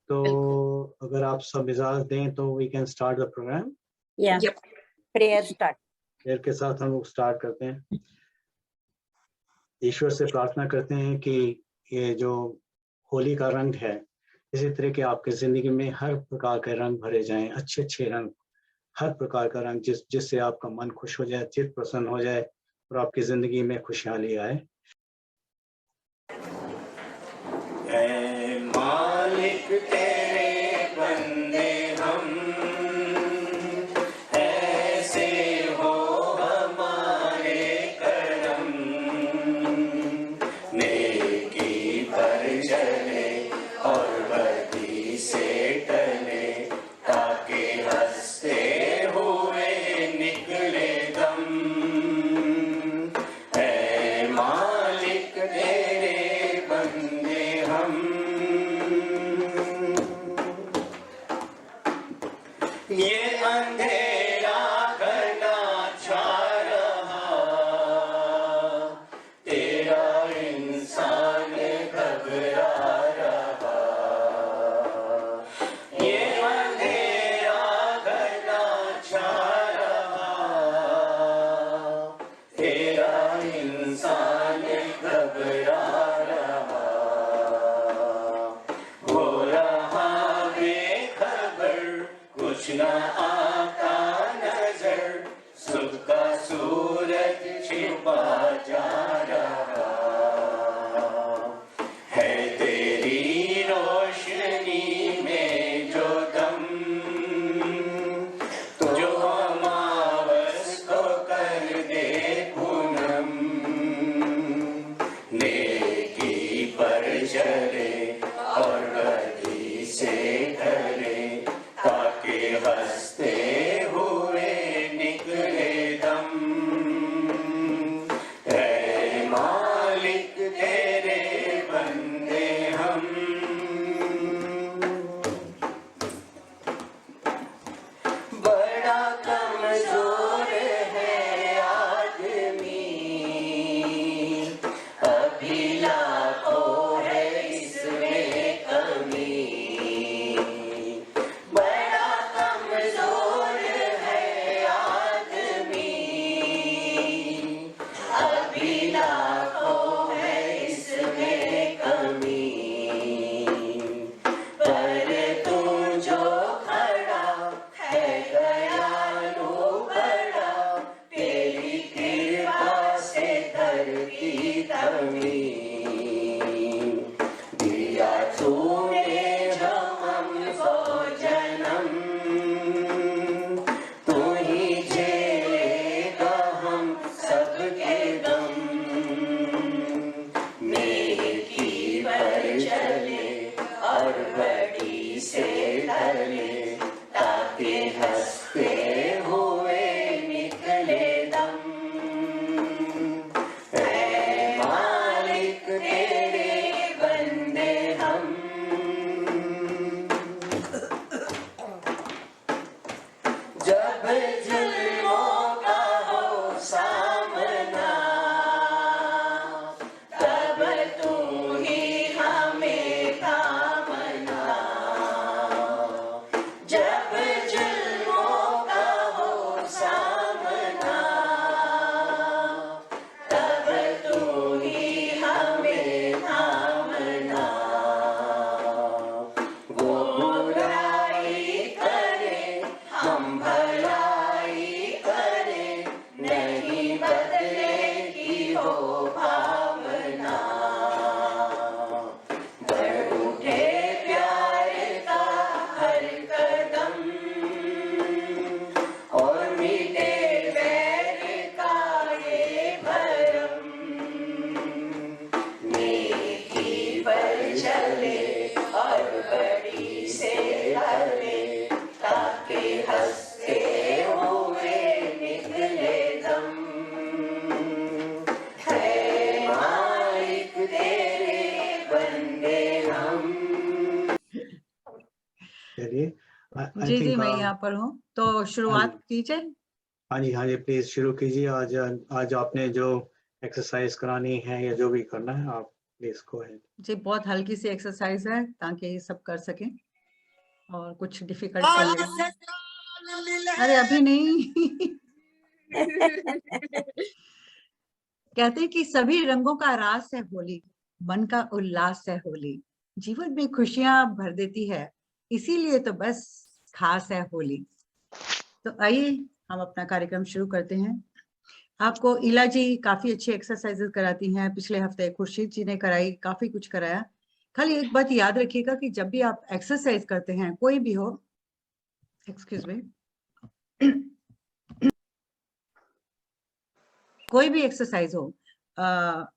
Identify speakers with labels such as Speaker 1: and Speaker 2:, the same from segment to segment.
Speaker 1: बिल्कुल।
Speaker 2: तो अगर आप सब इजाज़त दें तो we can start the program.
Speaker 1: या
Speaker 3: Yep.
Speaker 1: Prayer start.
Speaker 2: प्रेयर के साथ हम लोग स्टार्ट करते हैं। ईश्वर से प्रार्थना करते हैं कि ये जो होली का रंग है, इसी तरह के आपकी ज़िंदगी में हर प्रकार के रंग भरे जाएँ, अच्छे-अच्छे रंग, हर प्रकार का रंग जिससे आपका मन खुश हो जाए, चित्त प्रसन्न हो जाए और आपकी ज़िंदगी में खुशहाली आए।
Speaker 4: ऐ मालिक तेरे बंदे हम, ऐसे हो हमारे करम, नेकी पर चले और बदी से टले, ताकि हंसते हुए निकले दम। ऐ मालिक तेरे बंदे हम, ये अंधेरा घना छा रहा, तेरा इंसान घबरा रहा। ये अंधेरा घना छा रहा, तेरा इंसान घबरा रहा। हो रहा बेखबर, कुछ न आता नजर, सुबह का सूरज छिपा जा रहा है। तेरी रोशनी में जो दम, जो अमावस को कर दे पूनम, नेकी पर चले और बदी से डरे, ताकि हंसते हुए निकले दम। ऐ मालिक तेरे बंदे हम, बड़ा कमजोर है आदमी, अभी लाखों है इसमें कमी। बड़ा कमजोर है आदमी, अभी लाखों है इसमें कमी। पर तू जो खड़ा है दयालु बड़ा, तेरी कृपा से धरती थमी। दिया तूने जो हमको जन्म, तू ही झेलेगा हम सबके गम। नेकी पर चले और बड़ी से डरे, ताकि हंसते हुए निकले दम। ऐ मालिक तेरे बंदे हम, जब जुल्मों का हो सामना, तब तू ही हमें थामना। जब जुल्मों का हो सामना, तब तू ही हमें थामना। वो बुराई करे हम भलाई करें, नहीं बदलेगी हो भावना। बढ़ उठे प्यार का हर कदम, और मीठे बैर का ये भरम। नेकी पर चले और बड़ी से डरे, ताकि हंसते हुए निकले दम। है मालिक तेरे बंदे हम।
Speaker 2: चलिए,
Speaker 3: जी जी, मैं यहाँ पर हूँ, तो शुरुआत कीजिए।
Speaker 2: हाँ जी, प्लीज शुरू कीजिए। आज आपने जो एक्सरसाइज करानी है या जो भी करना है, आप प्लीज गो अहेड।
Speaker 3: जी, बहुत हल्की सी एक्सरसाइज है ताकि सब कर सकें। और कुछ डिफिकल्ट कर लेंगे। अरे अभी नहीं। कहते हैं कि सभी रंगों का रास है होली, मन का उल्लास है होली, जीवन में खुशियां भर देती है, इसीलिए तो बस खास है होली। तो आइए हम अपना कार्यक्रम शुरू करते हैं। आपको इला जी काफी अच्छी एक्सरसाइजेस कराती हैं, पिछले हफ्ते खुर्शीद जी ने कराई, काफी कुछ कराया। खाली एक बात याद रखिएगा कि जब भी आप एक्सरसाइज करते हैं, कोई भी हो, एक्सक्यूज मी, कोई भी एक्सरसाइज हो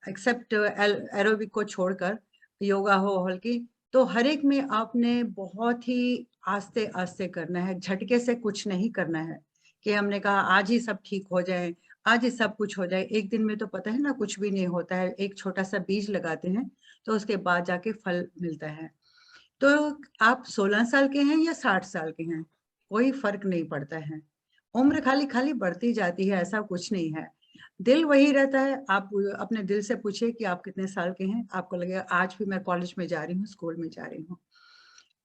Speaker 3: एक्सेप्ट एरोबिक को छोड़कर, योगा हो हल्की, तो हर एक में आपने बहुत ही आस्ते आस्ते करना है, झटके से कुछ नहीं करना है कि हमने कहा आज ही सब ठीक हो जाए, आज ही सब कुछ हो जाए। एक दिन में तो पता है ना कुछ भी नहीं होता है। एक छोटा सा बीज लगाते हैं तो उसके बाद जाके फल मिलता है। तो आप 16 साल के हैं या 60 साल के हैं, कोई फर्क नहीं पड़ता है। उम्र खाली खाली बढ़ती जाती है, ऐसा कुछ नहीं है। दिल वही रहता है। आप अपने दिल से पूछिए कि आप कितने साल के हैं, आपको लगेगा आज भी मैं कॉलेज में जा रही हूँ, स्कूल में जा रही हूँ।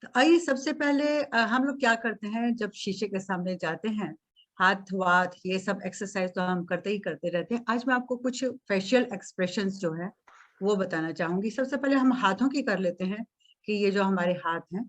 Speaker 3: तो आइए सबसे पहले हम लोग क्या करते हैं जब शीशे के सामने जाते हैं, हाथ वाथ ये सब एक्सरसाइज तो हम करते ही करते रहते हैं। आज मैं आपको कुछ फेशियल एक्सप्रेशंस जो है वो बताना चाहूंगी। सबसे पहले हम हाथों की कर लेते हैं कि ये जो हमारे हाथ हैं,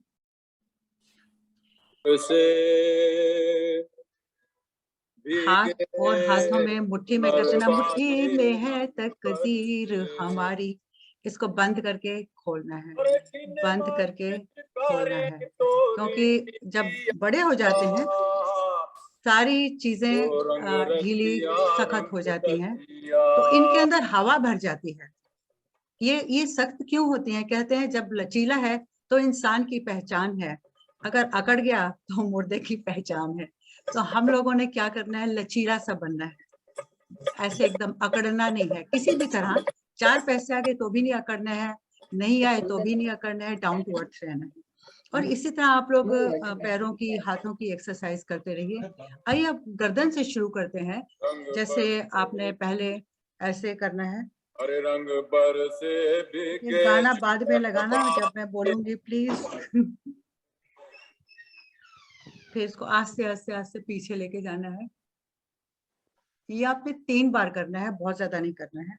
Speaker 3: हाथ और हाथों में मुट्ठी में करते ना, मुट्ठी में है तकदीर हमारी, इसको बंद करके खोलना है, बंद करके खोलना है। क्योंकि जब बड़े हो जाते हैं सारी चीजें ढीली सख्त हो जाती हैं, तो इनके अंदर हवा भर जाती है। ये सख्त क्यों होती हैं? कहते हैं जब लचीला है तो इंसान की पहचान है, अगर अकड़ गया तो मुर्दे की पहचान है। तो हम लोगों ने क्या करना है, लचीला सा बनना है, ऐसे एकदम अकड़ना नहीं है किसी भी तरह। 4 पैसे आ गए तो भी नहीं अकड़ना है, नहीं आए तो भी नहीं अकड़ना है, डाउन टू अर्थ रहना है। और इसी तरह आप लोग पैरों की हाथों की एक्सरसाइज करते रहिए। आइए अब गर्दन से शुरू करते हैं। जैसे आपने पहले ऐसे करना है।
Speaker 1: हरे रंग पर से
Speaker 3: ये गाना बाद में लगाना जब मैं बोलूंगी प्लीज। फिर इसको आस्ते आस्ते आस्ते पीछे लेके जाना है। ये आपने 3 बार करना है, बहुत ज्यादा नहीं करना है।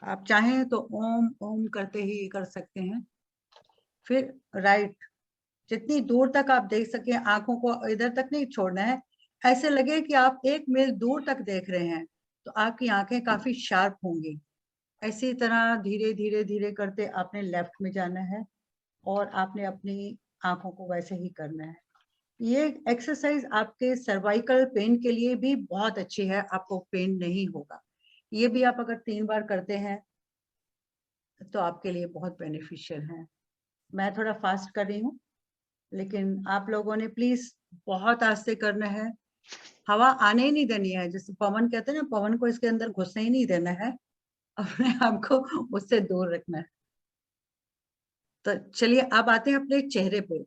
Speaker 3: आप चाहें तो ओम ओम करते ही कर सकते हैं। फिर राइट, जितनी दूर तक आप देख सके, आंखों को इधर तक नहीं छोड़ना है, ऐसे लगे कि आप 1 मील दूर तक देख रहे हैं, तो आपकी आंखें काफी शार्प होंगी। इसी तरह धीरे धीरे धीरे करते आपने लेफ्ट में जाना है और आपने अपनी आंखों को वैसे ही करना है। ये एक्सरसाइज आपके सर्वाइकल पेन के लिए भी बहुत अच्छी है, आपको पेन नहीं होगा। ये भी आप अगर 3 बार करते हैं तो आपके लिए बहुत बेनिफिशियल है। मैं थोड़ा फास्ट कर रही हूँ, लेकिन आप लोगों ने प्लीज बहुत आस्ते करना है, हवा आने ही नहीं देनी है। जैसे पवन कहते हैं ना, पवन को इसके अंदर घुसने ही नहीं देना है, अपने आप को उससे दूर रखना है। तो चलिए अब आते हैं अपने चेहरे पे।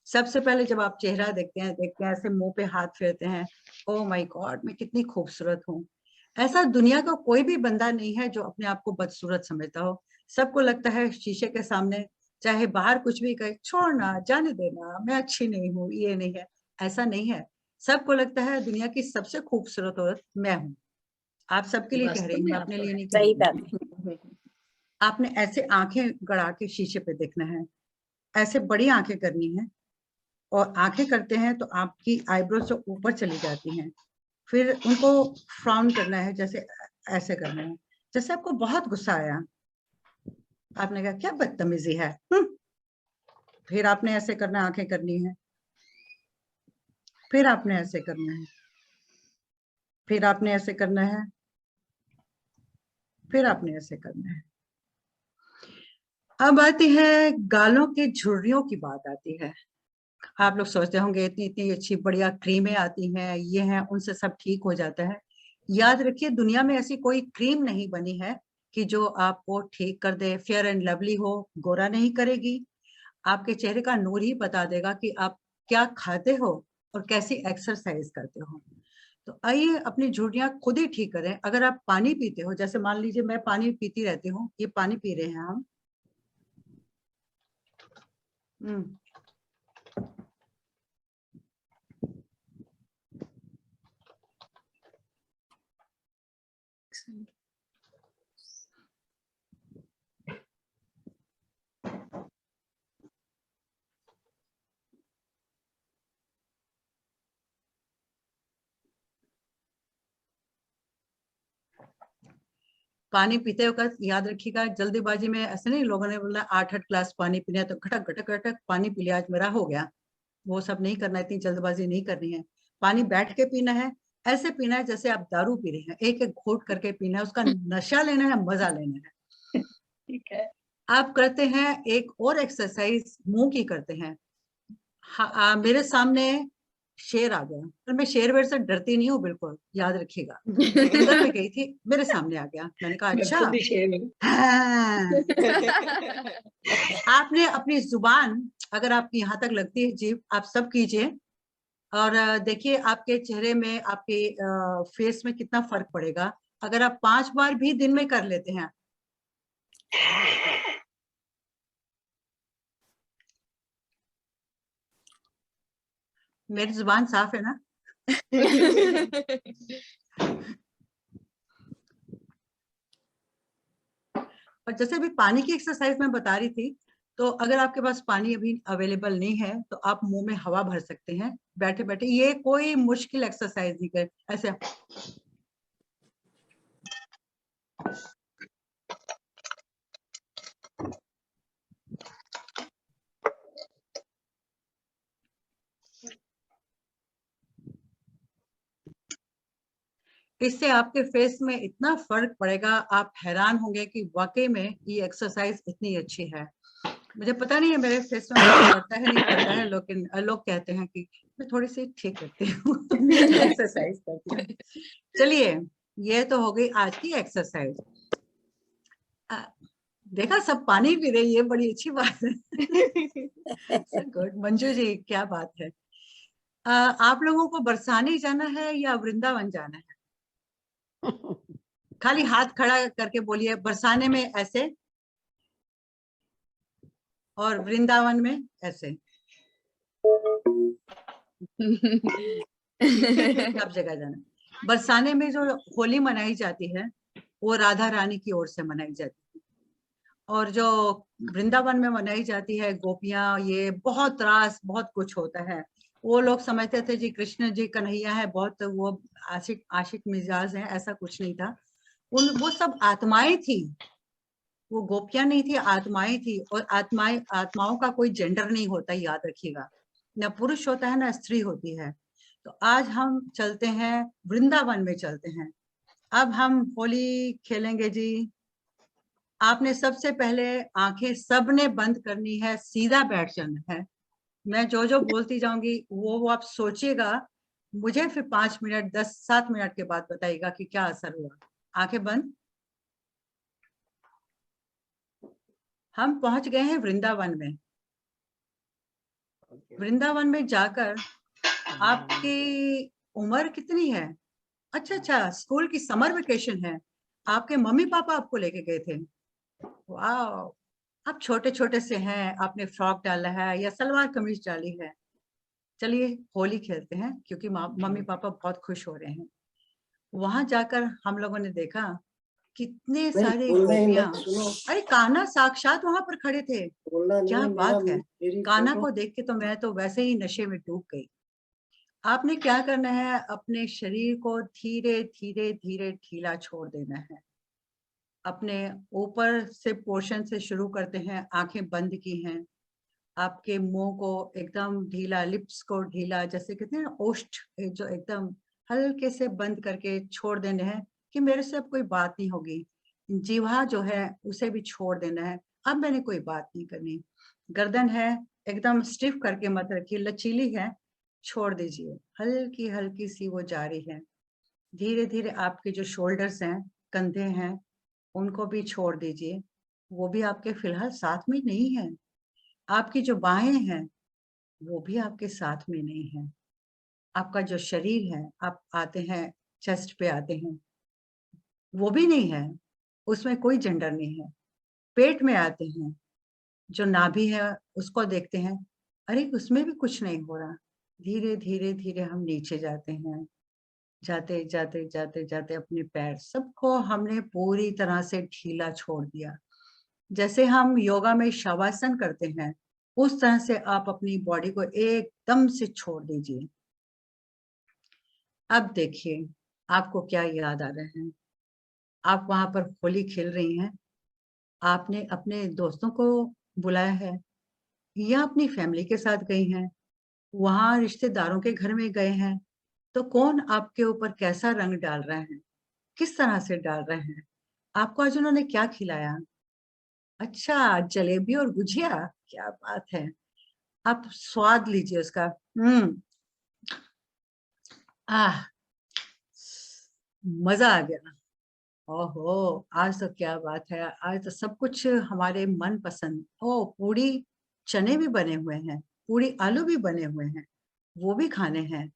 Speaker 3: सबसे पहले जब आप चेहरा देखते हैं ऐसे मुंह पे हाथ फेरते हैं, ओ माय गॉड मैं कितनी खूबसूरत हूँ। ऐसा दुनिया का कोई भी बंदा नहीं है जो अपने आप को बदसूरत समझता हो। सबको लगता है शीशे के सामने, चाहे बाहर कुछ भी कहे, छोड़ना जाने देना, मैं अच्छी नहीं हूँ, ये नहीं है। ऐसा नहीं है, सबको लगता है दुनिया की सबसे खूबसूरत औरत मैं हूँ। आप सबके लिए कह रही हूँ, अपने लिए नहीं कह
Speaker 5: सही
Speaker 3: रही।
Speaker 5: बात।
Speaker 3: आपने ऐसे आंखें गड़ा के शीशे पे देखना है, ऐसे बड़ी आंखें करनी है, और आंखें करते हैं तो आपकी आईब्रो से ऊपर चली जाती हैं। फिर उनको फ्राउन करना है, जैसे ऐसे करना है, जैसे आपको बहुत गुस्सा आया, आपने कहा क्या बदतमीजी है। फिर आपने ऐसे करना, आंखें करनी है, फिर आपने ऐसे करना है, फिर आपने ऐसे करना है, फिर आपने ऐसे करना है। अब आती है गालों के झुर्रियों की बात आती है। आप लोग सोचते होंगे इतनी इतनी अच्छी बढ़िया क्रीमें आती हैं, ये हैं, उनसे सब ठीक हो जाता है। याद रखिए दुनिया में ऐसी कोई क्रीम नहीं बनी है कि जो आपको ठीक कर दे। फेयर एंड लवली हो, गोरा नहीं करेगी, आपके चेहरे का नूर ही बता देगा कि आप क्या खाते हो और कैसी एक्सरसाइज करते हो। तो आइए अपनी झुर्रियां खुद ही ठीक करें। अगर आप पानी पीते हो, जैसे मान लीजिए मैं पानी पीती रहती हूँ, ये पानी पी रहे हैं हम। पानी पीते वक्त याद रखिएगा, जल्दीबाजी में ऐसे नहीं, लोगों ने बोला 8-8 ग्लास पानी पीना है तो घटक घटक घटक पानी पी लिया, आज मेरा हो गया। वो सब नहीं करना, इतनी जल्दबाजी नहीं करनी है। पानी बैठ के पीना है, ऐसे पीना है जैसे आप दारू पी रहे हैं, एक एक घूंट करके पीना है, उसका नशा लेना है, मजा लेना है।
Speaker 4: ठीक है।
Speaker 3: आप करते हैं एक और एक्सरसाइज, मुंह की करते हैं। मेरे सामने शेर आ गया, पर मैं शेर वेर से डरती नहीं हूँ बिल्कुल, याद रखिएगा। जंगल में गई थी, मेरे सामने आ गया, मैंने कहा
Speaker 4: मैं
Speaker 3: अच्छा।
Speaker 4: खुद ही शेर हूँ।
Speaker 3: हाँ। आपने अपनी जुबान, अगर आपकी यहाँ तक लगती है जीभ, आप सब कीजिए और देखिए आपके चेहरे में, आपके फेस में कितना फर्क पड़ेगा अगर आप 5 बार भी दिन में कर लेते हैं। मेरी जुबान साफ है ना? और जैसे अभी पानी की एक्सरसाइज मैं बता रही थी, तो अगर आपके पास पानी अभी अवेलेबल नहीं है तो आप मुंह में हवा भर सकते हैं बैठे बैठे। ये कोई मुश्किल एक्सरसाइज नहीं कर, ऐसे इससे आपके फेस में इतना फर्क पड़ेगा, आप हैरान होंगे कि वाकई में ये एक्सरसाइज इतनी अच्छी है। मुझे पता नहीं है मेरे फेस में फर्क पड़ता है नहीं पड़ता है, लेकिन लोग कहते हैं कि मैं थोड़ी सी ठीक करती हूँ, एक्सरसाइज करती हूँ। चलिए, ये तो हो गई आज की एक्सरसाइज। देखा, सब पानी पी रही है, बड़ी अच्छी बात है। गुड मंजू जी, क्या बात है। आप लोगों को बरसाने जाना है या वृंदावन जाना है? खाली हाथ खड़ा करके बोलिए, बरसाने में ऐसे और वृंदावन में ऐसे। सब जगह जाना। बरसाने में जो होली मनाई जाती है वो राधा रानी की ओर से मनाई जाती है, और जो वृंदावन में मनाई जाती है गोपियां, ये बहुत रास बहुत कुछ होता है। वो लोग समझते थे जी कृष्ण जी कन्हैया है, बहुत वो आशिक आशिक मिजाज है, ऐसा कुछ नहीं था। वो सब आत्माएं थी, वो गोपियां नहीं थी, आत्माएं थी। और आत्माओं का कोई जेंडर नहीं होता, याद रखिएगा, न पुरुष होता है न स्त्री होती है। तो आज हम चलते हैं वृंदावन में, चलते हैं। अब हम होली खेलेंगे जी। आपने सबसे पहले आंखें सबने बंद करनी है, सीधा बैठ जाना है। मैं जो जो बोलती जाऊंगी वो आप सोचिएगा, मुझे फिर 5 मिनट 7 मिनट के बाद बताइएगा कि क्या असर हुआ। आंखें बंद। हम पहुंच गए हैं वृंदावन में। वृंदावन में जाकर आपकी उम्र कितनी है? अच्छा, स्कूल की समर वेकेशन है, आपके मम्मी पापा आपको लेके गए थे। वाह, आप छोटे छोटे से हैं, आपने फ्रॉक डाला है या सलवार कमीज डाली है। चलिए होली खेलते हैं, क्योंकि मम्मी पापा बहुत खुश हो रहे हैं। वहां जाकर हम लोगों ने देखा कितने सारे गोपियां। अरे कान्हा साक्षात वहां पर खड़े थे, क्या बात है। कान्हा को देख के तो मैं तो वैसे ही नशे में डूब गई। आपने क्या करना है, अपने शरीर को धीरे धीरे धीरे ढीला छोड़ देना है। अपने ऊपर से पोर्शन से शुरू करते हैं, आंखें बंद की हैं। आपके मुंह को एकदम ढीला, लिप्स को ढीला, जैसे कहते हैं ओष्ठ जो एकदम हल्के से बंद करके छोड़ देने हैं कि मेरे से अब कोई बात नहीं होगी। जीवा जो है उसे भी छोड़ देना है, अब मैंने कोई बात नहीं करनी। गर्दन है एकदम स्टिफ करके मत रखिए, लचीली है, छोड़ दीजिए, हल्की हल्की सी वो जारी है। धीरे धीरे आपके जो शोल्डर्स हैं, कंधे हैं, उनको भी छोड़ दीजिए, वो भी आपके फिलहाल साथ में नहीं है। आपकी जो बाहें हैं वो भी आपके साथ में नहीं है। आपका जो शरीर है, आप आते हैं चेस्ट पे आते हैं, वो भी नहीं है, उसमें कोई जेंडर नहीं है। पेट में आते हैं, जो नाभि है उसको देखते हैं, अरे उसमें भी कुछ नहीं हो रहा। धीरे धीरे धीरे हम नीचे जाते हैं, जाते जाते जाते जाते अपने पैर सबको हमने पूरी तरह से ढीला छोड़ दिया। जैसे हम योगा में शवासन करते हैं, उस तरह से आप अपनी बॉडी को एकदम से छोड़ दीजिए। अब देखिए आपको क्या याद आ रहे हैं। आप वहां पर होली खेल रही हैं, आपने अपने दोस्तों को बुलाया है या अपनी फैमिली के साथ गई हैं, वहां रिश्तेदारों के घर में गए हैं, तो कौन आपके ऊपर कैसा रंग डाल रहा है, किस तरह से डाल रहे हैं, आपको आज उन्होंने क्या खिलाया? अच्छा, जलेबी और गुजिया, क्या बात है। आप स्वाद लीजिए उसका। आह, मजा आ गया। ओहो, आज तो क्या बात है, आज तो सब कुछ हमारे मन पसंद। ओ, पूरी चने भी बने हुए हैं, पूरी आलू भी बने हुए हैं, वो भी खाने हैं।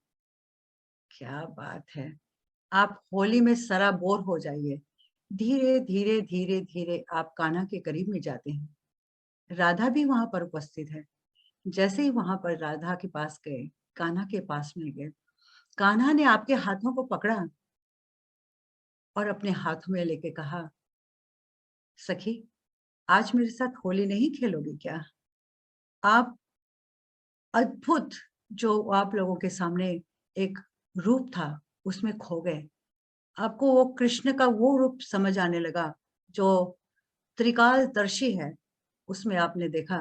Speaker 3: क्या बात है। आप होली में सराबोर हो जाइए। धीरे धीरे धीरे धीरे आप कान्हा के करीब में जाते हैं। राधा भी वहां पर उपस्थित है। जैसे ही वहां पर राधा के पास गए, कान्हा के पास में गए, कान्हा ने आपके हाथों को पकड़ा और अपने हाथों में लेके कहा, सखी आज मेरे साथ होली नहीं खेलोगी क्या? आप अद्भुत, जो आप लोगों के सामने एक रूप था उसमें खो गए। आपको वो कृष्ण का वो रूप समझ आने लगा जो त्रिकालदर्शी है। उसमें आपने देखा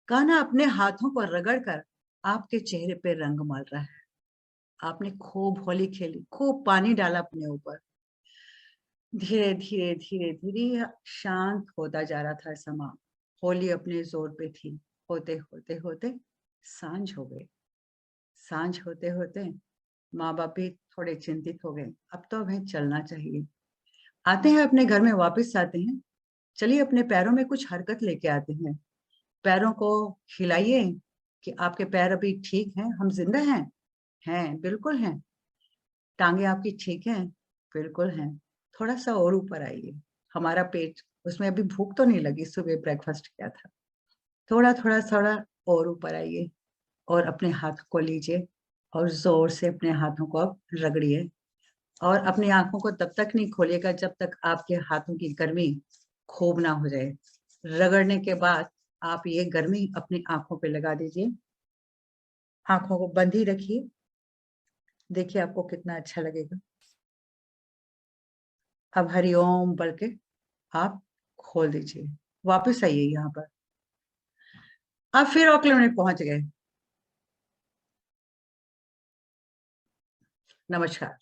Speaker 3: कान्हा अपने हाथों को रगड़कर आपके चेहरे पे रंग मल रहा है। आपने खूब होली खेली, खूब पानी डाला अपने ऊपर। धीरे धीरे धीरे धीरे शांत होता जा रहा था समा। होली अपने जोर पे थी। होते होते होते सांझ हो गई। सांझ होते होते माँ बाप भी थोड़े चिंतित हो गए, अब तो हमें चलना चाहिए। आते हैं अपने घर में वापस आते हैं, चलिए अपने पैरों में कुछ हरकत लेके आते हैं। पैरों को हिलाइए कि आपके पैर अभी ठीक हैं, हम जिंदा हैं बिल्कुल हैं। टांगे आपकी ठीक हैं, बिल्कुल हैं। थोड़ा सा और ऊपर आइए, हमारा पेट, उसमें अभी भूख तो नहीं लगी, सुबह ब्रेकफास्ट किया था। थोड़ा थोड़ा थोड़ा और ऊपर आइए और अपने हाथ को लीजिए और जोर से अपने हाथों को अब रगड़िए। और अपनी आंखों को तब तक नहीं खोलिएगा जब तक आपके हाथों की गर्मी खूब ना हो जाए। रगड़ने के बाद आप ये गर्मी अपनी आंखों पे लगा दीजिए। आंखों को बंद ही रखिए, देखिए आपको कितना अच्छा लगेगा। अब हरिओम बोल के आप खोल दीजिए, वापस आइए यहाँ पर। आप फिर ऑकलैंड में पहुंच गए। नमस्कार।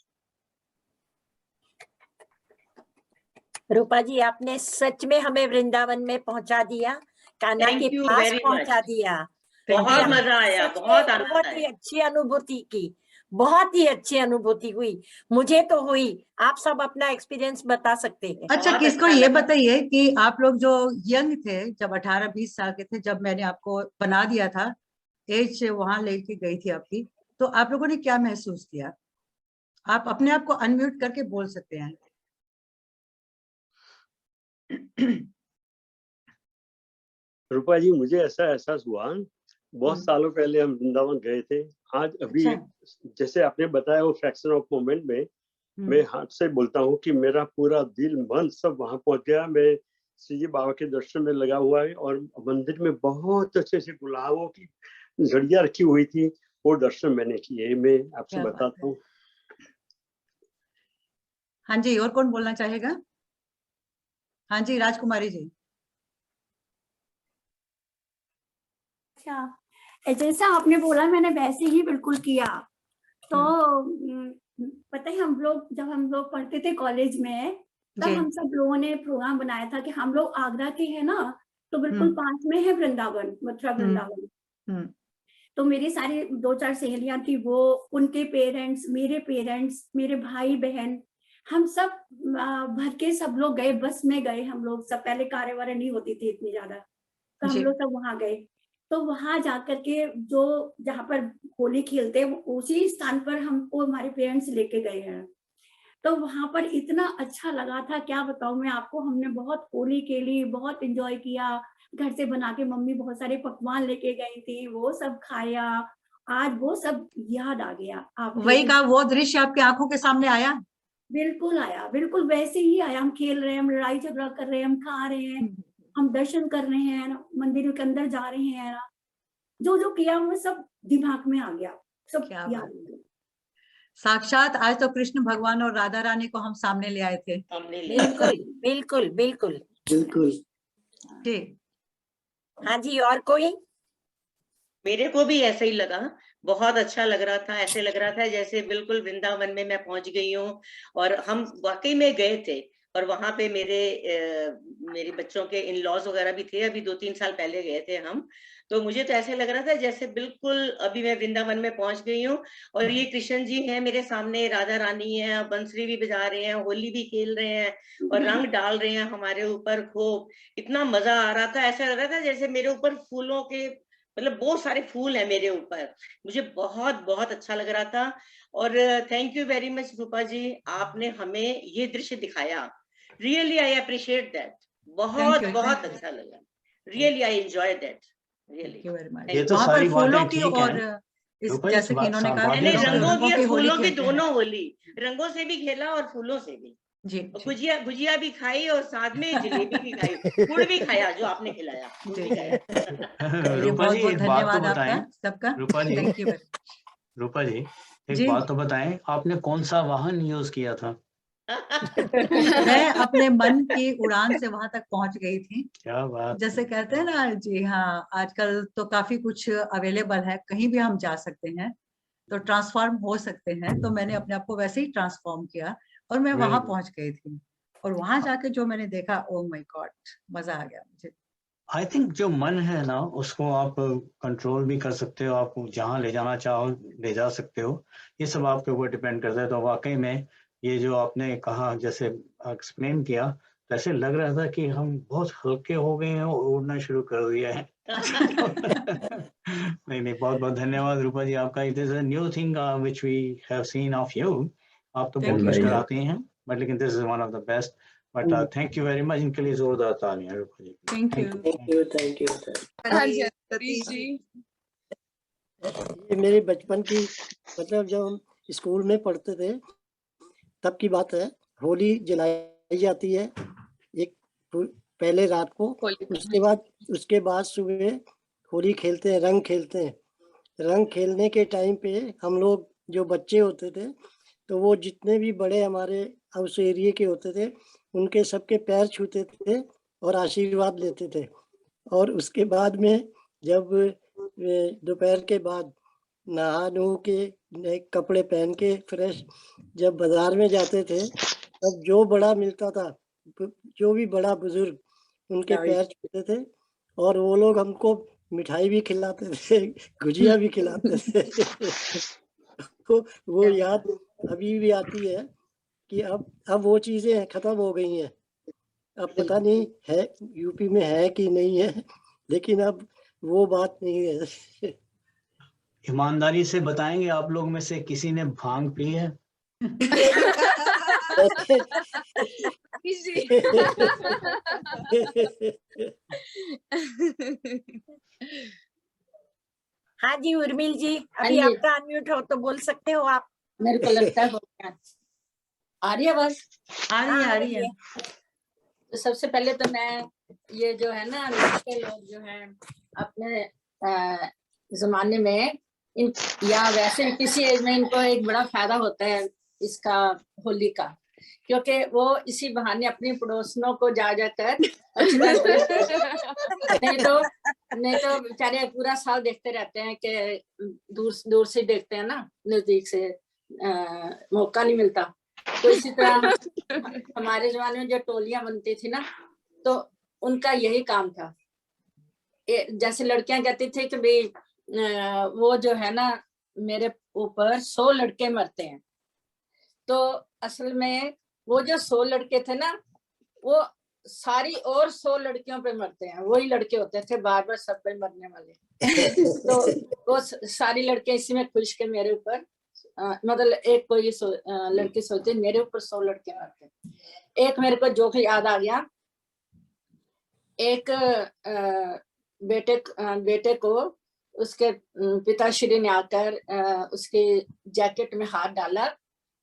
Speaker 5: रूपा जी, आपने सच में हमें वृंदावन में पहुंचा दिया, कान्हा के
Speaker 4: Thank you
Speaker 5: पास
Speaker 4: very
Speaker 5: पहुंचा
Speaker 4: much.
Speaker 5: दिया।
Speaker 4: बहुत
Speaker 5: हमने
Speaker 4: मजा आया,
Speaker 5: सच में
Speaker 4: बहुत आनंद
Speaker 5: बहुत ही
Speaker 4: आया।
Speaker 5: अच्छी अनुभूति की, बहुत ही अच्छी अनुभूति हुई, मुझे तो हुई। आप सब अपना एक्सपीरियंस बता सकते हैं।
Speaker 3: अच्छा,
Speaker 4: बहुत
Speaker 3: किसको
Speaker 4: अच्छा
Speaker 3: ये
Speaker 4: लगा।
Speaker 3: बताइए कि आप लोग जो यंग थे, जब 18-20 साल के थे, जब मैंने आपको बना दिया था, एज वहां लेके गई थी आपकी, तो आप लोगों ने क्या महसूस किया? आप अपने आप को अनम्यूट करके बोल सकते हैं।
Speaker 6: रूपा जी, मुझे ऐसा एहसास हुआ, बहुत सालों पहले हम वृंदावन गए थे। आज अभी
Speaker 3: अच्छा।
Speaker 6: जैसे आपने बताया वो फ्रैक्शन ऑफ मोमेंट में, मैं हाथ से बोलता हूँ कि मेरा पूरा दिल मन सब वहां पहुंच गया। मैं श्री जी बाबा के दर्शन में लगा हुआ है और मंदिर में बहुत अच्छे से गुलाबों की झड़ियाँ रखी हुई थी, वो दर्शन मैंने किए। मैं आपसे
Speaker 3: क्या बात
Speaker 6: बताता हूँ।
Speaker 3: हाँ जी, और कौन बोलना चाहेगा? हाँ जी, राजकुमारी जी।
Speaker 7: अच्छा, जैसा आपने बोला मैंने वैसे ही बिल्कुल किया। तो पता है, जब हम लोग पढ़ते थे कॉलेज में, तब हम सब लोगों ने प्रोग्राम बनाया था कि हम लोग आगरा के हैं ना, तो बिल्कुल पास में है वृंदावन, मथुरा वृंदावन। तो मेरी सारी 2-4 सहेलियां थी, वो, उनके पेरेंट्स, मेरे भाई बहन, हम सब भर के सब लोग गए, बस में गए हम लोग सब। पहले कारें वारें नहीं होती थी इतनी ज्यादा, तो हम लोग सब वहां गए। तो तो वहां जाकर के जो जहाँ पर होली खेलते हैं उसी स्थान पर हमको हमारे पेरेंट्स लेके गए हैं। तो वहां पर इतना अच्छा लगा था, क्या बताऊं मैं आपको। हमने बहुत होली खेली, बहुत एंजॉय किया। घर से बना के मम्मी बहुत सारे पकवान लेके गई थी, वो सब खाया। आज वो सब याद आ गया। आप
Speaker 3: वही कहा, वो दृश्य आपकी आंखों के सामने आया?
Speaker 7: बिल्कुल आया, बिल्कुल वैसे ही आया। हम खेल रहे हैं, हम लड़ाई झगड़ा कर रहे हैं, हम खा रहे हैं, हम दर्शन कर रहे हैं, मंदिर के अंदर जा रहे हैं। जो जो किया वो सब दिमाग में आ गया, सब
Speaker 3: क्या
Speaker 7: याद
Speaker 3: बात।
Speaker 7: आ गया।
Speaker 3: साक्षात आज तो कृष्ण भगवान और राधा रानी को हम सामने ले आए थे।
Speaker 4: हमने
Speaker 5: बिल्कुल बिल्कुल बिल्कुल।
Speaker 2: बिल्कुल।
Speaker 3: जी
Speaker 5: हाँ जी, और कोई?
Speaker 4: मेरे को भी ऐसा ही लगा, बहुत अच्छा लग रहा था। ऐसे लग रहा था जैसे बिल्कुल वृंदावन में मैं पहुंच गई हूँ। और हम वाकई में गए थे, और वहां पे मेरे बच्चों के इन लॉज वगैरह भी थे। अभी 2-3 साल पहले गए थे हम। तो मुझे तो ऐसे लग रहा था जैसे बिल्कुल अभी मैं वृंदावन में पहुंच गई हूँ। और ये कृष्ण जी हैं मेरे सामने, राधा रानी है, बंसरी भी बजा रहे हैं, होली भी खेल रहे हैं और रंग डाल रहे हैं हमारे ऊपर खूब। इतना मजा आ रहा था, ऐसा लग रहा था जैसे मेरे ऊपर फूलों के, मतलब बहुत सारे फूल हैं मेरे ऊपर। मुझे बहुत बहुत अच्छा लग रहा था। और थैंक यू वेरी मच रूपा जी, आपने हमें ये दृश्य दिखाया। Really I appreciate that. बहुत
Speaker 3: you,
Speaker 4: बहुत
Speaker 3: thank you.
Speaker 4: अच्छा लगा। Really I enjoy that really.
Speaker 3: Thank you very much.
Speaker 2: ये तो
Speaker 3: वहां पर
Speaker 2: सारी
Speaker 3: फूलों
Speaker 2: बातें
Speaker 3: की
Speaker 2: ठीक
Speaker 3: और
Speaker 2: हैं।
Speaker 3: इस
Speaker 2: रूपा जी,
Speaker 3: जैसे कि इन्होंने कहा
Speaker 2: बातें
Speaker 3: कि
Speaker 4: मैंने
Speaker 2: तो
Speaker 3: लोग
Speaker 4: रंगों
Speaker 3: रंगों
Speaker 4: की
Speaker 3: की
Speaker 4: और
Speaker 3: होली
Speaker 4: फूलों की
Speaker 3: खेलते हैं।
Speaker 4: दोनों होली, रंगों से भी खेला और फूलों से भी।
Speaker 3: जी
Speaker 4: और
Speaker 3: जी
Speaker 4: गुजिया गुजिया भी खाई और साथ में जलेबी भी खाई, गुड़ भी खाया जो आपने खिलाया, गुड़ भी
Speaker 3: जी
Speaker 4: खाया।
Speaker 3: चलिए,
Speaker 2: रूपा
Speaker 3: बहुत
Speaker 2: जी
Speaker 3: बहुत
Speaker 2: एक बात तो
Speaker 3: धन्यवाद आपका
Speaker 2: बताएं।
Speaker 3: सबका।
Speaker 2: रूपा जी,
Speaker 3: थैंक यू वेरी
Speaker 2: रूपा जी एक
Speaker 3: जी।
Speaker 2: बात तो बताएं, आपने कौन सा वाहन यूज किया था?
Speaker 3: मैं अपने मन की उड़ान से वहां तक पहुंच गई थी।
Speaker 2: क्या बात
Speaker 3: जैसे
Speaker 2: है।
Speaker 3: कहते हैं ना जी, हाँ, आजकल तो काफी कुछ अवेलेबल है, कहीं भी हम जा सकते हैं, तो ट्रांसफॉर्म हो सकते हैं। तो मैंने अपने आप को वैसे ही ट्रांसफॉर्म किया और मैं
Speaker 2: Very
Speaker 3: वहां
Speaker 2: good.
Speaker 3: पहुंच गई थी। और वहां जाके जो मैंने देखा, ओ माय गॉड, मजा आ गया मुझे।
Speaker 2: आई थिंक जो मन है ना, उसको आप कंट्रोल भी कर सकते हो, आप जहाँ ले जाना चाहो ले जा सकते हो। ये सब आपके ऊपर डिपेंड करता है। तो वाकई में ये जो आपने कहा, जैसे एक्सप्लेन किया, तो ऐसे लग रहा था कि हम बहुत हल्के हो गए हैं और उड़ना शुरू कर दिया है। नहीं नहीं, बहुत बहुत धन्यवाद रूपा जी आपका। It is a new thing which we have seen of you. आप तो बहुत
Speaker 3: Thank
Speaker 2: कुछ
Speaker 3: you.
Speaker 2: कराते हैं, बट लेकिन this is one of the best. But thank you very much. इनके लिए जोरदार तालियां Rupa ji.
Speaker 3: Thank you.
Speaker 8: Thank you.
Speaker 1: हाँ जी, सतीश जी।
Speaker 8: ये मेरे बचपन की, मतलब जब हम स्कूल में पढ़ते थे तब की बात है। होली जलाई जाती है एक पहले रात को, उसके बाद सुबह होली खेलते हैं, रंग खेलते हैं। रंग खेलने के टाइम पे हम लोग जो बच्चे होते थे, तो वो जितने भी बड़े हमारे उस एरिया के होते थे, उनके सबके पैर छूते थे और आशीर्वाद लेते थे। और उसके बाद में जब दोपहर के बाद नहा नु के नए कपड़े पहन के फ्रेश जब बाजार में जाते थे, तब जो बड़ा मिलता था, जो भी बड़ा बुजुर्ग, उनके पैर छूते थे और वो लोग हमको मिठाई भी खिलाते थे, गुजिया भी खिलाते थे। तो वो याद अभी भी आती है कि अब वो चीजें खत्म हो गई हैं। अब पता नहीं है यूपी में है कि नहीं है, लेकिन अब वो बात नहीं है।
Speaker 2: ईमानदारी से बताएंगे, आप लोग में से किसी ने भांग पी है?
Speaker 5: हाँ जी उर्मिल जी, अभी
Speaker 9: हाँ जी।
Speaker 5: आपका अनम्यूट हो तो बोल सकते हो आप।
Speaker 9: मेरे को लगता है हो गया। आ रही है आवाज?
Speaker 3: आ रही है, आ रही है।
Speaker 9: तो सबसे पहले तो मैं ये जो है ना, लड़के लोग जो हैं अपने जमाने में इन या वैसे किसी एज में इनको एक बड़ा फायदा होता है इसका, होली का, क्योंकि वो इसी बहाने अपनी पड़ोसनों को जा जाकर नहीं तो बेचारे पूरा साल देखते रहते हैं कि दूर से देखते हैं ना, नजदीक से मौका नहीं मिलता। तो इसी तरह हमारे जमाने में जो टोलियां बनती थी ना, तो उनका यही काम था। जैसे लड़कियां कहती थी कि भाई वो जो है ना, मेरे ऊपर 100 लड़के मरते हैं। तो असल में वो जो 100 लड़के थे ना, वो सारी और 100 लड़कियों पे मरते हैं, वही लड़के होते थे बार बार सब पे मरने वाले। तो वो सारी लड़कियां इसी में खुश के मेरे ऊपर मतलब एक कोई लड़की सोचती मेरे ऊपर 100 लड़के मरते। एक मेरे को जोक याद आ गया। एक बेटे को उसके पिताश्री ने आकर उसके जैकेट में हाथ डाला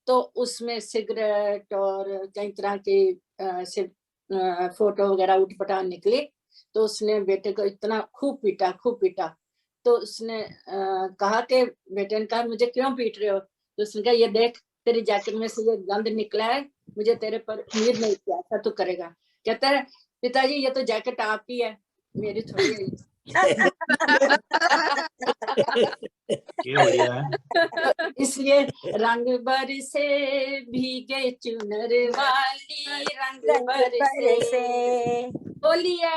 Speaker 9: तो उसमें सिगरेट और कई तरह की फोटो वगैरह उठपटांग निकली। तो उसने बेटे को इतना खूब पीटा। तो उसने कहा कि बेटे ने कहा मुझे क्यों पीट रहे हो? तो उसने कहा ये देख तेरी जैकेट में से ये गंद निकला है, मुझे तेरे पर उम्मीद नहीं थी ऐसा तू करेगा। कहता है पिताजी ये तो जैकेट आपकी है, मेरी थोड़ी है।
Speaker 2: ये बढ़िया है।
Speaker 9: इसलिए रंग बरसे भीगे चुनर वाली, रंग बरसे होली है।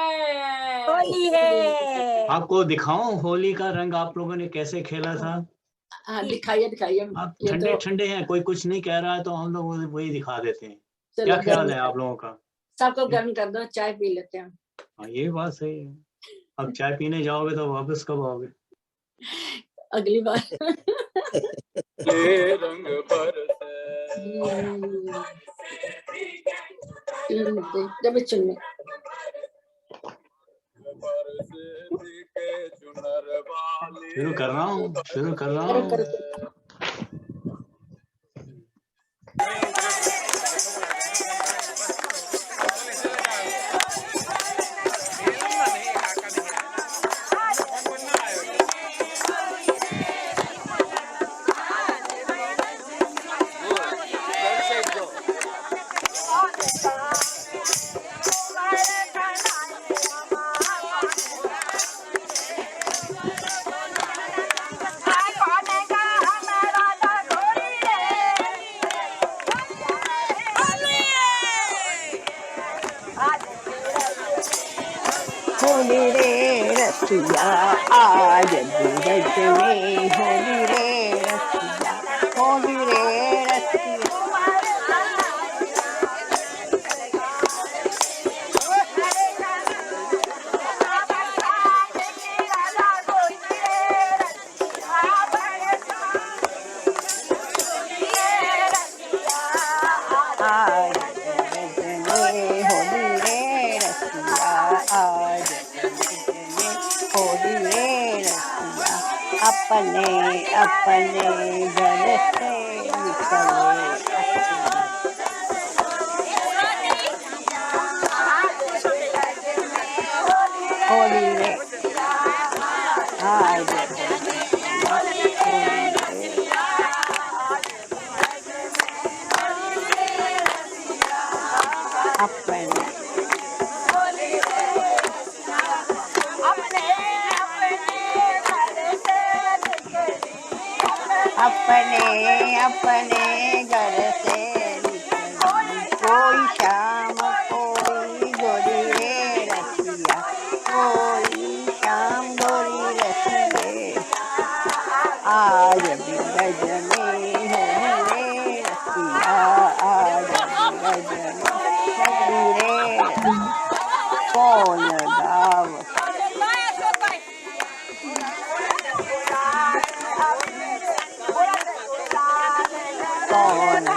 Speaker 2: आपको दिखाऊं होली का रंग आप लोगों ने कैसे खेला था?
Speaker 9: हाँ दिखाइए।
Speaker 2: आप ठंडे हैं, कोई कुछ नहीं कह रहा है तो हम लोग वही दिखा देते हैं।
Speaker 9: चलो,
Speaker 2: क्या ख्याल है आप लोगों का?
Speaker 9: सबको गर्म कर दो, चाय पी लेते हैं।
Speaker 2: हाँ ये बात सही है। अब चाय पीने जाओगे तो वापस कब आओगे?
Speaker 9: अगली बार।
Speaker 1: रंग
Speaker 9: चुनने
Speaker 2: शुरू कर रहा हूँ।
Speaker 10: होली रे रसिया आज बीरज में, होली रे रसिया, होली रे रसिया। अपने अपने घर से निकले होली रे आज अपने अपने घर से निकली, कोई शाम कोई गोरी रे रसिया, कोई शाम गोरी रसिए। आज बीरज में होली रे रसिया, आज बीरज में होली रे कौन गाव कौन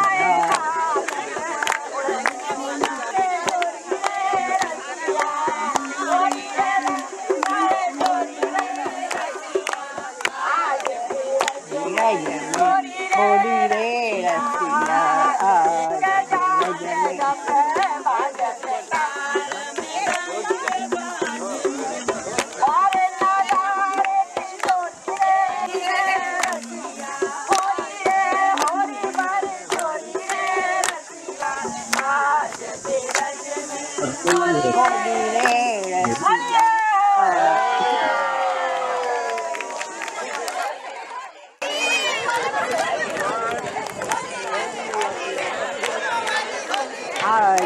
Speaker 10: होली रे रसिया आज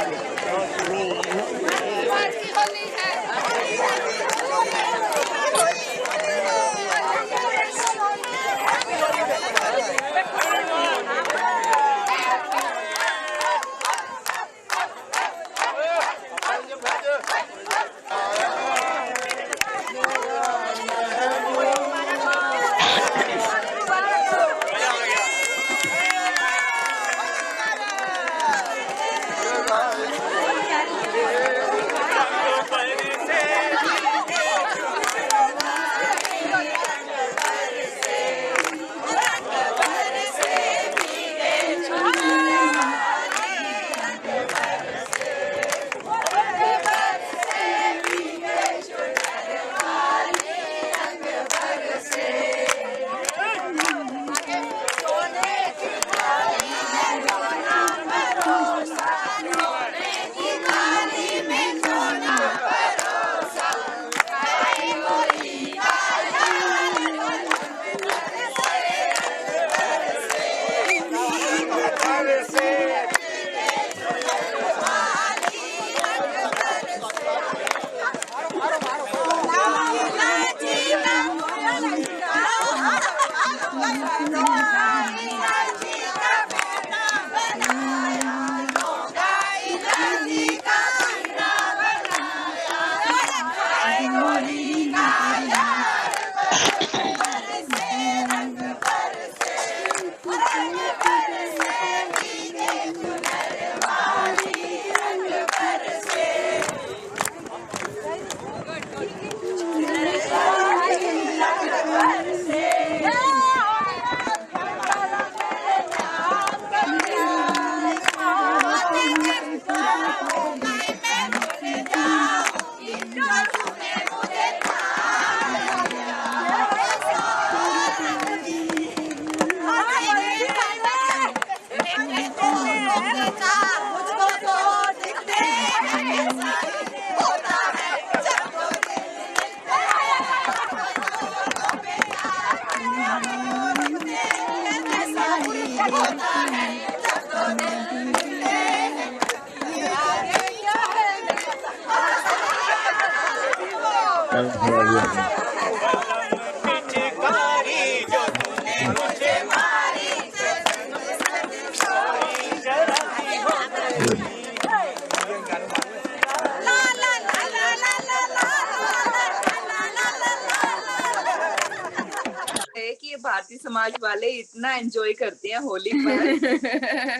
Speaker 1: है कि ये भारतीय समाज वाले इतना एंजॉय करते हैं होली पर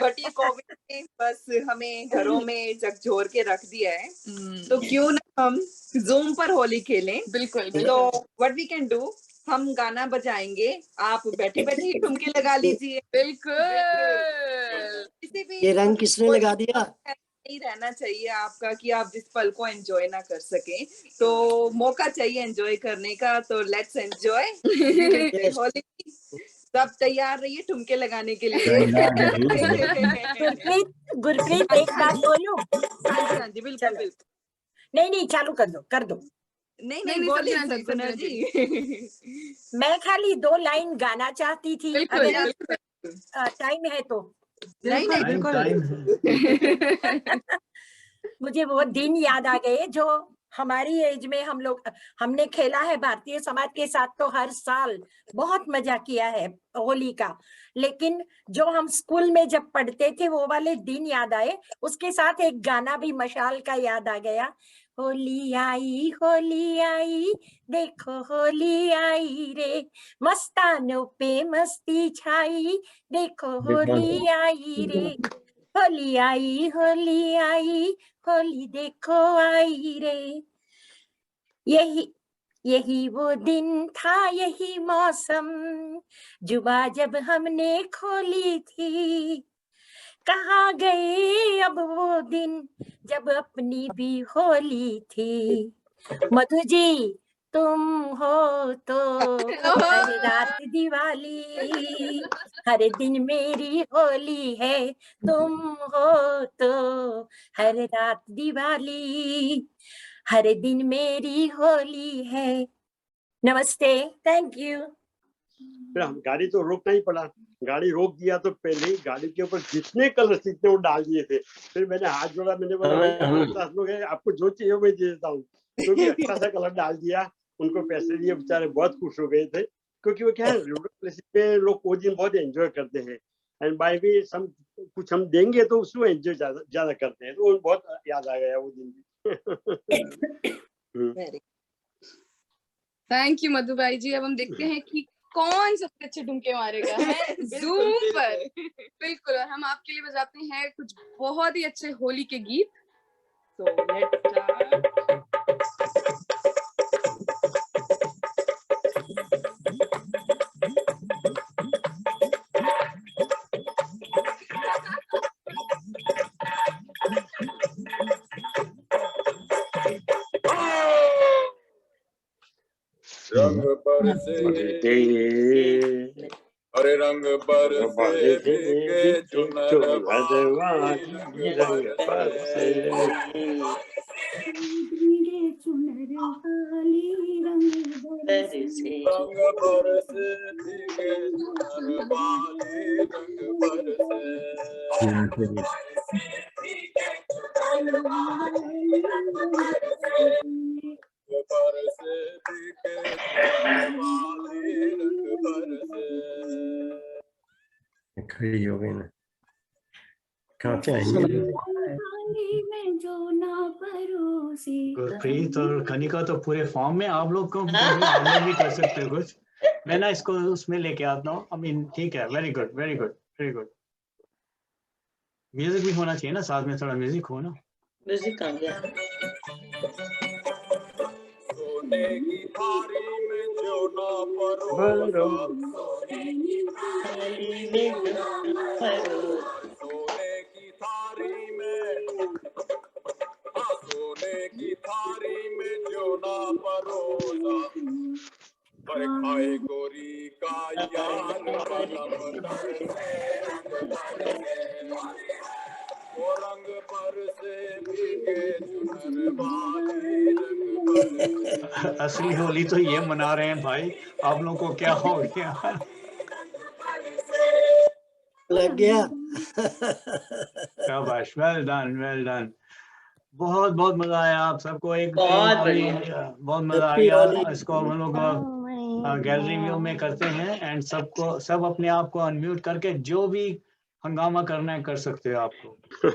Speaker 1: बट ये कोविड ने बस हमें घरों में झकझोर के रख दिया है। तो क्यों ना हम जूम पर होली खेलें। बिल्कुल तो व्हाट वी कैन डू, हम गाना बजाएंगे, आप बैठे बैठे ही ठुमके लगा लीजिए। बिल्कुल किसी भी
Speaker 8: ये रंग किसने लगा दिया?
Speaker 1: नहीं रहना चाहिए आपका कि आप जिस पल को एंजॉय ना कर सके, तो मौका चाहिए एंजॉय करने का। तो लेट्स एंजॉय होली। सब तैयार रहिए ठुमके लगाने के लिए।
Speaker 5: गुरप्रीत एक बात बोलूं?
Speaker 1: हाँ जी बिल्कुल बिल्कुल।
Speaker 5: नहीं चालू कर दो।
Speaker 1: नहीं बोलिए संजना जी।
Speaker 5: मैं खाली 2 लाइन गाना चाहती थी, अगर टाइम है तो।
Speaker 1: नहीं
Speaker 5: मुझे वो दिन याद आ गए जो हमारी एज में हमने खेला है भारतीय समाज के साथ, तो हर साल बहुत मजा किया है होली का। लेकिन जो हम स्कूल में जब पढ़ते थे वो वाले दिन याद आए, उसके साथ एक गाना भी मशाल का याद आ गया। होली आई देखो होली आई रे, मस्तानों पे मस्ती छाई, देखो होली आई रे। होली आई होली देखो आई रे। यही वो दिन था, यही मौसम, जुबा जब हमने खोली थी। कहाँ गए अब वो दिन जब अपनी भी होली थी। मधु जी तुम हो तो हर रात दिवाली, हर दिन मेरी होली है, तुम हो तो हर रात दिवाली, हर दिन मेरी होली है। नमस्ते, थैंक यू।
Speaker 6: फिर हम गाड़ी तो रोकना ही पड़ा, गाड़ी रोक दिया तो पहले ही गाड़ी के ऊपर जितने कलर सीखते वो डाल दिए थे। फिर मैंने हाथ जोड़ा, मैंने बोला आपको जो चाहिए मैं दे देता हूँ, क्योंकि अच्छा सा कलर डाल दिया। उनको पैसे दिए, बेचारे बहुत खुश हो गए थे, क्योंकि वो क्या है रूरल प्लेसेस पे लोग वो दिन बहुत एंजॉय करते हैं। एंड बाय वे सम कुछ हम देंगे तो उसको एंजॉय ज्यादा करते हैं, तो बहुत याद आ गया वो दिन।
Speaker 1: थैंक यू मधु भाई जी। अब हम देखते हैं कि कौन सबसे अच्छे ठुमके मारेगा है जूम पर। बिल्कुल, और हम आपके लिए बजाते हैं कुछ बहुत ही अच्छे होली के गीत। So let's start.
Speaker 11: रंग बरसे अरे रंग बरसे भीगे चुनर वाली रंग बरसे रंग बरसे भीगे चुनर वाली रंग बरसे
Speaker 12: खड़ी हो गई ना, कहाँ पे आएंगे?
Speaker 2: गुरप्रीत और कनिका तो पूरे फॉर्म में, आप लोग को आप लोग भी कर सकते हो कुछ। मैं ना इसको उसमें लेके आता हूँ। आई मीन ठीक है, very good very good very good. Music भी होना चाहिए ना साथ में, थोड़ा म्यूजिक हो ना।
Speaker 4: म्यूजिक आ गया।
Speaker 11: सोने की थाली में जो ना परो, सोने की थाली में सोने की थाली में जो ना परोसा, पर खाए गोरी का यार वो रंग बरसे भीगे चुनर वाली रंग बरसे।
Speaker 2: असली होली तो ये मना रहे हैं भाई, आप लोगों को क्या हो गया?
Speaker 8: लग गया।
Speaker 2: शाबाश, वेल डन वेल डन। बहुत बहुत मजा आया आप सबको। एक
Speaker 4: बहुत
Speaker 2: अभी
Speaker 4: बढ़िया।
Speaker 2: बहुत मजा आ
Speaker 8: Happy
Speaker 2: गया।
Speaker 8: Holi.
Speaker 2: इसको हम लोग गैलरी व्यू में करते हैं एंड सबको सब अपने आप को अनम्यूट करके जो भी हंगामा करना है कर सकते हो आपको।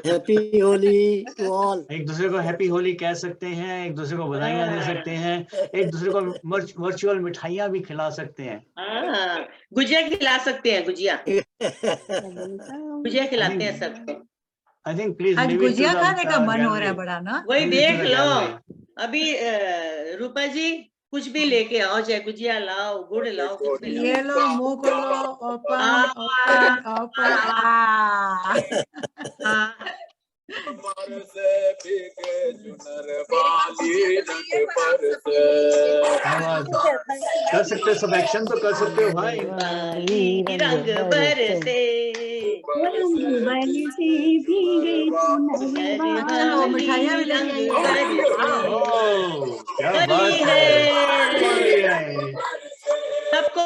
Speaker 8: Happy Holi to all.
Speaker 2: एक दूसरे को हैप्पी होली कह सकते हैं, एक दूसरे को बधाइयां दे सकते हैं, एक दूसरे को वर्चुअल मिठाइयां भी खिला सकते हैं।
Speaker 4: हाँ, गुजिया खिला सकते हैं, गुजिया गुजिया खिलाते हैं सबको।
Speaker 2: आई थिंक प्लीज
Speaker 3: आज गुजिया खाने का मन हो रहा है बड़ा ना।
Speaker 4: वही देख लो अभी रूपा जी कुछ भी लेके आओ, चाहे गुजिया लाओ, गुड़ लाओ, कुछ भी लाओ।
Speaker 3: ये लो मुंह खोलो, ओपन ओपन ओपन।
Speaker 11: कमर से भीगे चुनर वाली रंग पर से।
Speaker 2: कर सकते हो सब एक्शन तो कर सकते हो भाई।
Speaker 4: रंग बरसे
Speaker 7: भीगे
Speaker 3: चलो मिठाइयाँ भी लेके आइए।
Speaker 2: क्या बात है।
Speaker 4: सबको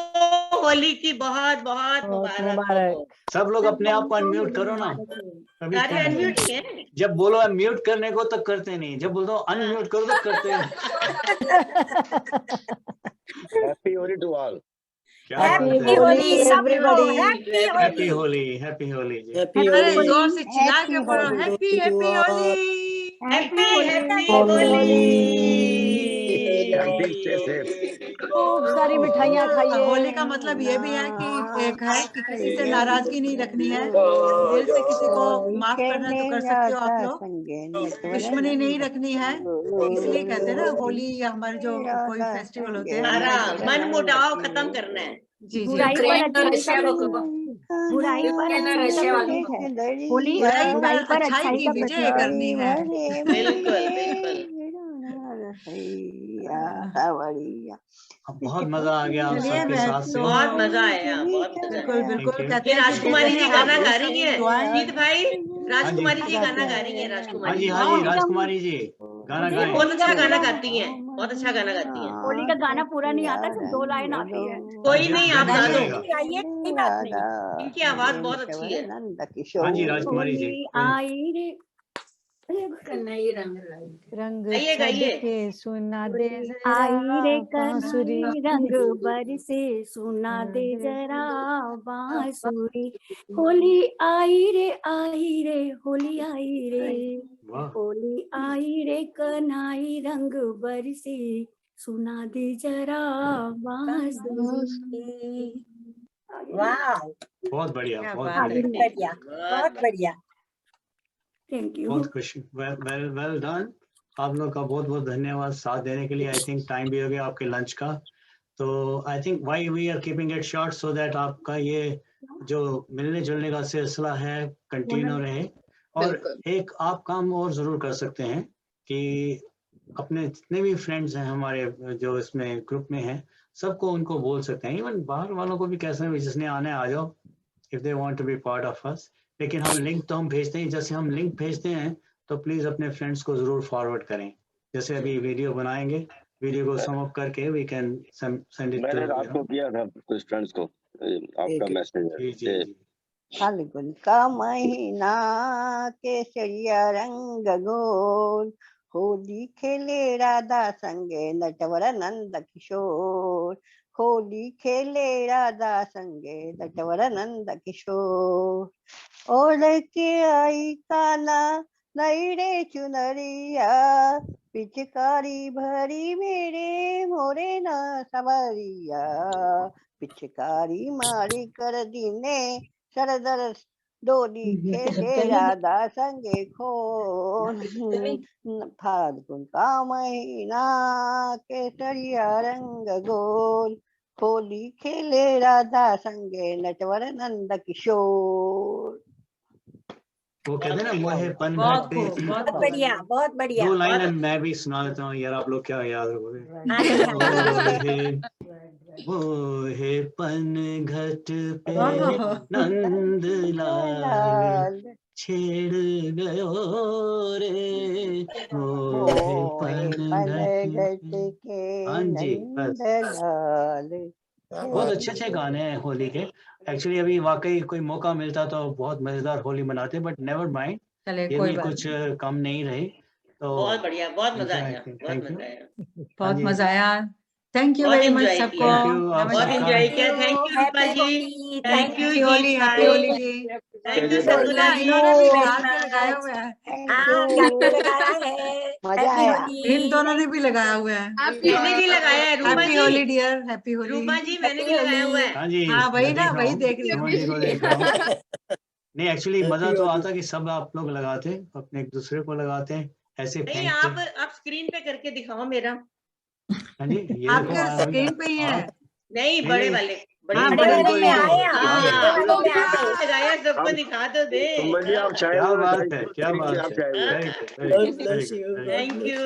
Speaker 4: होली की बहुत बहुत मुबारक हो।
Speaker 2: सब लोग अपने आप को अनम्यूट करो ना। कभी
Speaker 4: सारे अनम्यूट ही हैं।
Speaker 2: जब बोलो म्यूट करने को तो करते नहीं, जब बोलो अनम्यूट करो तो करते हैं।
Speaker 13: Happy Holi to all.
Speaker 5: Happy Holi सबको,
Speaker 2: हैप्पी होली, हैप्पी होली जी।
Speaker 3: अरे जोर से चिल्ला के बोलो happy happy Holi,
Speaker 4: happy happy Holi.
Speaker 10: खूब सारी मिठाइयाँ खाइए।
Speaker 3: होली का मतलब ये भी है कि एक है कि किसी से नाराजगी नहीं रखनी है, दिल से किसी को माफ करना तो कर सकते हो आप लोग, दुश्मनी नहीं रखनी है। इसलिए कहते हैं ना होली या हमारे जो कोई फेस्टिवल होते हैं
Speaker 4: मन मुटाव खत्म करना है।
Speaker 3: जी जी।
Speaker 7: बुराई पर अच्छाई की
Speaker 3: विजय करनी है।
Speaker 4: बिल्कुल बिल्कुल।
Speaker 2: बहुत मजा आ गया सबके साथ से।
Speaker 4: बहुत मजा आया, बहुत मजा आया।
Speaker 3: बिल्कुल बिल्कुल। कहते हैं
Speaker 4: राजकुमारी जी गाना गा रही है।
Speaker 3: दुआएं।
Speaker 4: जीत भाई राजकुमारी जी गाना गा रही है। राजकुमारी जी
Speaker 2: हाँ जी राजकुमारी जी गाना गाएं।
Speaker 4: बहुत अच्छा गाना गाती हैं, बहुत अच्छा गाना गाती हैं।
Speaker 7: होली का गाना पूरा नहीं आता, सिर्फ 2 लाइन आती है।
Speaker 4: कोई नहीं, आप गा दो।
Speaker 5: कोई बात नहीं।
Speaker 4: इनकी आवाज बहुत अच्छी है।
Speaker 2: हाँ जी राजकुमारी जी।
Speaker 7: आई रे
Speaker 9: कन्हई रंग
Speaker 10: रंग
Speaker 4: गाइए, गाइए।
Speaker 10: के सुना दे
Speaker 7: आई रे
Speaker 10: बांसुरी।
Speaker 7: कन्हई रंग बरसे सुना दे जरा बांसुरी। होली आई रे होली आई रे, होली आई रे कन्हई रंग बरसे सुना दे जरा बांसुरी।
Speaker 5: वाह,
Speaker 2: बहुत बढ़िया, बहुत
Speaker 5: बढ़िया, बहुत बढ़िया।
Speaker 7: Thank you.
Speaker 2: बहुत खुशी। Well done. आप लोग का बहुत बहुत धन्यवाद साथ देने के लिए। आई थिंक टाइम भी हो गया आपके लंच का, तो I think why we are keeping it short so that आपका ये जो मिलने जुलने का सिलसिला है कंटिन्यू रहे। और एक आप काम और जरूर कर सकते हैं कि अपने जितने भी फ्रेंड्स हैं हमारे जो इसमें ग्रुप में हैं सबको उनको बोल सकते हैं, इवन बाहर वालों को भी कह सकते हैं जिसने आना है आ जाओ if they want to be part of us. लेकिन हम लिंक तो हम भेजते हैं, जैसे हम लिंक भेजते हैं तो प्लीज अपने फ्रेंड्स को जरूर फॉरवर्ड करें। जैसे अभी वीडियो बनाएंगे, वीडियो को सम अप करके वी कैन सेंड इट।
Speaker 13: मैंने रात को किया था कुछ फ्रेंड्स को आपका मैसेज।
Speaker 2: जी जी जी।
Speaker 10: फाल्गुन का महीना केसरिया रंग गोल, होली खेले राधा संगे नटवर नंद किशोर। होली खेले राधा संगे नटवर नंद किशोर। ओढ़ के आई काला नई रे चुनरिया, पिचकारी भरी मेरे मोरे ना सवरिया। पिचकारी मारी कर दीने सरदर डोली खेले राधा संगे खोल। फाल्गुन का महीना केसरिया रंग गोल, होली खेले राधा संगे नटवर नंद किशोर।
Speaker 2: वो कहते हैं ना मोहे पन
Speaker 5: बहुत
Speaker 2: घट पे।
Speaker 5: बहुत बढ़िया, बहुत बढ़िया।
Speaker 2: 2 लाइन मैं भी सुना देता हूँ यार, आप लोग क्या याद रखोगे। मोहे पन घट पे नंद लाल, छेड़ गयो रे मोहे पन घट के। हाँ जी बस। बहुत अच्छे अच्छे गाने हैं होली के। एक्चुअली अभी वाकई कोई मौका मिलता तो बहुत मजेदार होली मनाते, बट नेवर माइंड, ये भी कुछ कम नहीं रहे। तो
Speaker 4: बहुत बढ़िया, बहुत मजा
Speaker 2: enjoy
Speaker 4: आया,
Speaker 2: किया।
Speaker 4: बहुत
Speaker 2: Thank you.
Speaker 4: मजा आया,
Speaker 3: बहुत
Speaker 2: जी।
Speaker 3: मजा आया। थैंक यू
Speaker 4: बहुत
Speaker 3: वेरी मच
Speaker 4: enjoy
Speaker 3: सबको।
Speaker 4: किया।
Speaker 2: Thank you, आप
Speaker 4: बहुत
Speaker 2: सबका।
Speaker 4: एंजॉय किया। Thank you Rupa
Speaker 5: Happy
Speaker 4: ji,
Speaker 5: Holi,
Speaker 4: thank you
Speaker 3: happy
Speaker 4: ji,
Speaker 3: Holi, happy
Speaker 4: bye.
Speaker 3: Holi ji.
Speaker 4: Thank you
Speaker 13: चलिए,
Speaker 3: सपना,
Speaker 13: bye.
Speaker 4: सपना जी।
Speaker 3: इन्होंने भी
Speaker 5: very
Speaker 3: गाल पे
Speaker 5: much.
Speaker 3: लगाया हुआ है।
Speaker 5: हाँ, गाने लगाया है।
Speaker 10: मजा
Speaker 5: हैप्पी
Speaker 10: आया।
Speaker 5: होली।
Speaker 3: इन दोनों ने भी लगाया हुआ है।
Speaker 4: मैंने भी लगाया है रूपा
Speaker 3: happy
Speaker 4: ji,
Speaker 3: Holi dear, happy Holi.
Speaker 4: रूपा जी मैंने
Speaker 5: हैप्पी
Speaker 4: भी लगाया हुआ
Speaker 5: होली।
Speaker 4: है।
Speaker 2: हाँ जी,
Speaker 3: हाँ वही
Speaker 2: मैं
Speaker 3: ना,
Speaker 2: देख रहा
Speaker 3: वही
Speaker 2: हूँ,
Speaker 3: देख रही हूँ।
Speaker 2: सुमन जी को देख रहा हूँ। नहीं, एक्चुअली मजा
Speaker 8: Happy
Speaker 2: तो
Speaker 8: Holi.
Speaker 2: आता कि सब आप लोग लगाते हैं, अपने एक दूसरे को लगाते हैं, ऐसे
Speaker 4: नहीं,
Speaker 2: फेंकते हैं।
Speaker 4: आप स्क्रीन पे करके दिखाओ मेरा।
Speaker 2: हाँ जी, ये देखो
Speaker 3: आपके स्क्रीन पे ही है।
Speaker 2: आप
Speaker 4: नहीं, बड़े वाले, बड़े
Speaker 3: हाँ,
Speaker 5: बड़े
Speaker 3: बड़े
Speaker 5: वाले
Speaker 3: को
Speaker 5: में
Speaker 3: देखो।
Speaker 5: आए आप,
Speaker 4: हाँ,
Speaker 5: बड़े वाले में आए।
Speaker 4: लगाया, सबको दिखा तो दे।
Speaker 13: सुमन जी आप चाहे
Speaker 2: क्या
Speaker 13: वो
Speaker 2: बात है, क्या
Speaker 13: स्क्रीन पे
Speaker 2: बात
Speaker 13: आप
Speaker 2: है।
Speaker 13: चाहे
Speaker 2: वेरी
Speaker 13: वो।
Speaker 2: Good, very
Speaker 8: God
Speaker 2: good,
Speaker 8: bless
Speaker 2: very
Speaker 8: you.
Speaker 2: Good.
Speaker 4: Thank you,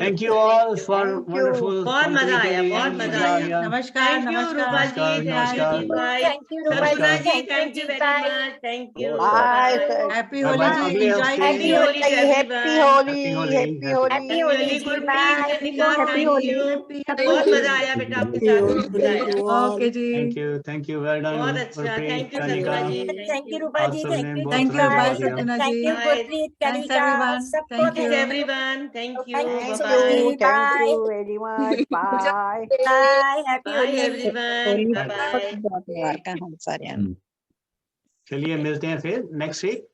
Speaker 2: thank you all for
Speaker 10: Thank you.
Speaker 2: Wonderful
Speaker 4: बहुत मजा आया, बहुत
Speaker 2: मजा
Speaker 4: मजा
Speaker 2: आ
Speaker 4: आया।
Speaker 2: गया।
Speaker 3: नमस्कार,
Speaker 4: थैंक यू
Speaker 3: नमस्कार।
Speaker 4: रूपा जी,
Speaker 2: नमस्कार,
Speaker 4: थैंक यू जी,
Speaker 2: नमस्कार।
Speaker 4: Bye.
Speaker 5: Thank you Rupa
Speaker 4: Sapna
Speaker 5: ji,
Speaker 4: जी,
Speaker 5: थैंक
Speaker 4: थैंक
Speaker 5: यू
Speaker 4: यू
Speaker 5: जी,
Speaker 4: very
Speaker 5: bye.
Speaker 4: Much, thank you,
Speaker 10: Bye.
Speaker 4: Bye.
Speaker 3: Happy
Speaker 2: bye
Speaker 3: Holi
Speaker 2: bye,
Speaker 3: जी,
Speaker 2: अगले
Speaker 3: एंजॉय
Speaker 2: हफ्ते।
Speaker 4: हैप्पी
Speaker 3: कीजिए।
Speaker 4: Holi to
Speaker 10: Happy
Speaker 4: everyone.
Speaker 2: Happy
Speaker 10: Holi.
Speaker 2: Holi,
Speaker 10: Happy
Speaker 2: happy
Speaker 10: Holi.
Speaker 5: Happy Holi जी,
Speaker 4: good
Speaker 5: bye.
Speaker 4: Evening Kanika,
Speaker 7: happy
Speaker 4: thank
Speaker 7: Holi,
Speaker 4: you.
Speaker 3: Happy
Speaker 4: बहुत
Speaker 3: होली।
Speaker 4: मजा आया बेटा आपके
Speaker 8: Happy
Speaker 4: साथ,
Speaker 8: Holi
Speaker 4: बहुत मजा आया।
Speaker 8: to all.
Speaker 3: ओके जी।
Speaker 2: थैंक यू, वेल डन
Speaker 4: बहुत अच्छा,
Speaker 2: Gurpreet,
Speaker 4: thank you
Speaker 2: Kanika.
Speaker 4: Sapna ji,
Speaker 5: thank
Speaker 4: thank
Speaker 5: you
Speaker 4: you.
Speaker 5: Rupa
Speaker 2: आप
Speaker 5: जी,
Speaker 2: सबने
Speaker 5: थैंक यू
Speaker 2: बहुत
Speaker 3: थैंक
Speaker 5: जी,
Speaker 3: यू,
Speaker 2: रंग
Speaker 3: बाय
Speaker 2: जमा दिया।
Speaker 3: Sapna ji.
Speaker 5: Thank you
Speaker 4: bye.
Speaker 5: Gurpreet,
Speaker 3: thanks
Speaker 5: Kanika,
Speaker 3: everyone,
Speaker 5: सबको
Speaker 3: thank
Speaker 4: thanks
Speaker 3: you.
Speaker 4: Everyone, thank you,
Speaker 5: thank you
Speaker 10: Thank
Speaker 5: Suman
Speaker 4: bye
Speaker 5: जी,
Speaker 10: you. Thank
Speaker 5: bye
Speaker 10: you very much. Bye.
Speaker 5: Bye. Happy
Speaker 4: bye
Speaker 5: Holi.
Speaker 4: Everyone, bye bye.
Speaker 2: चलिए मिलते हैं फिर नेक्स्ट वीक।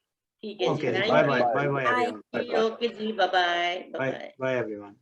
Speaker 4: ठीक है जी,
Speaker 2: ओके जी,
Speaker 4: thank
Speaker 2: bye
Speaker 4: you.
Speaker 2: Bye, bye bye
Speaker 5: bye.
Speaker 2: Everyone, bye
Speaker 4: okay जी, bye bye,
Speaker 2: bye,
Speaker 4: bye.
Speaker 2: Bye everyone.